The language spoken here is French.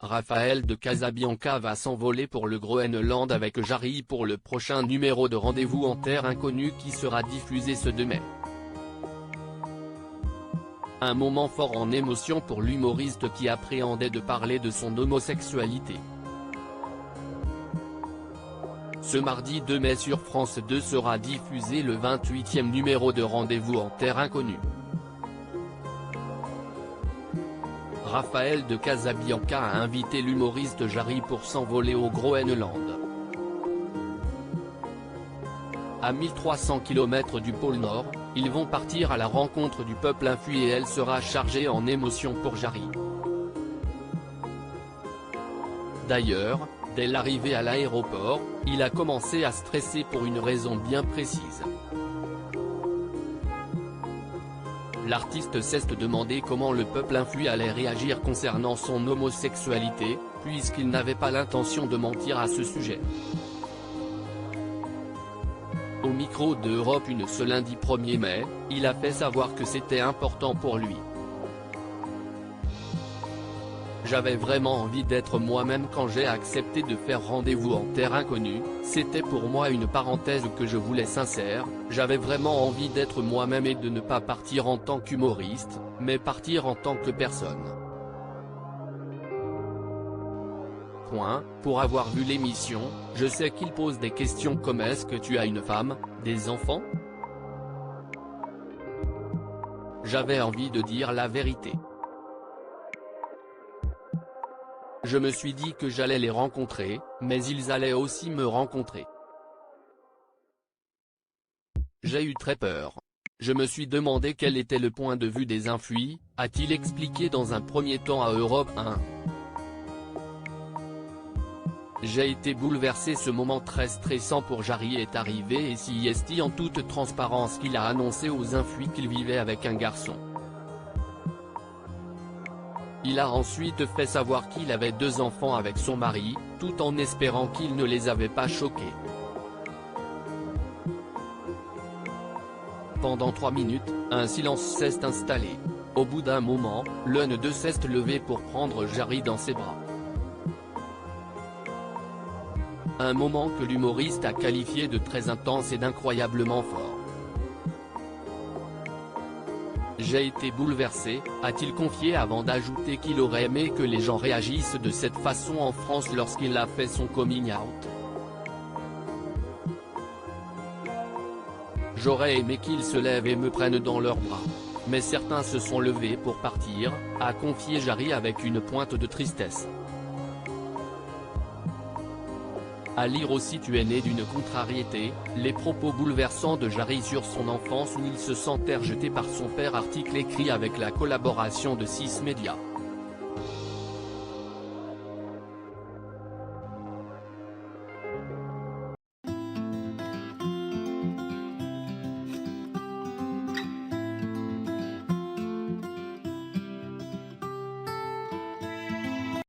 Raphaël de Casabianca va s'envoler pour le Groenland avec Jarry pour le prochain numéro de Rendez-vous en Terre Inconnue qui sera diffusé ce 2 mai. Un moment fort en émotion pour l'humoriste qui appréhendait de parler de son homosexualité. Ce mardi 2 mai sur France 2 sera diffusé le 28e numéro de Rendez-vous en Terre Inconnue. Raphaël de Casabianca a invité l'humoriste Jarry pour s'envoler au Groenland. À 1300 km du pôle Nord, ils vont partir à la rencontre du peuple infui et elle sera chargée en émotion pour Jarry. D'ailleurs, dès l'arrivée à l'aéroport, il a commencé à stresser pour une raison bien précise. L'artiste s'est demandé comment le peuple infui allait réagir concernant son homosexualité, puisqu'il n'avait pas l'intention de mentir à ce sujet. Au micro de Europe 1 ce lundi 1er mai, il a fait savoir que c'était important pour lui. J'avais vraiment envie d'être moi-même quand j'ai accepté de faire Rendez-vous en Terre Inconnue, c'était pour moi une parenthèse que je voulais sincère, j'avais vraiment envie d'être moi-même et de ne pas partir en tant qu'humoriste, mais partir en tant que personne. Pour avoir vu l'émission, je sais qu'il pose des questions comme est-ce que tu as une femme, des enfants? J'avais envie de dire la vérité. Je me suis dit que j'allais les rencontrer, mais ils allaient aussi me rencontrer. J'ai eu très peur. Je me suis demandé quel était le point de vue des infuis, a-t-il expliqué dans un premier temps à Europe 1. J'ai été bouleversé, ce moment très stressant pour Jarry est arrivé et si est en toute transparence qu'il a annoncé aux infuis qu'il vivait avec un garçon. Il a ensuite fait savoir qu'il avait 2 enfants avec son mari, tout en espérant qu'il ne les avait pas choqués. Pendant 3 minutes, un silence s'est installé. Au bout d'un moment, l'un d'eux s'est levé pour prendre Jarry dans ses bras. Un moment que l'humoriste a qualifié de très intense et d'incroyablement fort. J'ai été bouleversé, a-t-il confié avant d'ajouter qu'il aurait aimé que les gens réagissent de cette façon en France lorsqu'il a fait son coming out. J'aurais aimé qu'ils se lèvent et me prennent dans leurs bras. Mais certains se sont levés pour partir, a confié Jarry avec une pointe de tristesse. À lire aussi Tu es né d'une contrariété, les propos bouleversants de Jarry sur son enfance où il se sent rejeté par son père, article écrit avec la collaboration de 6 médias.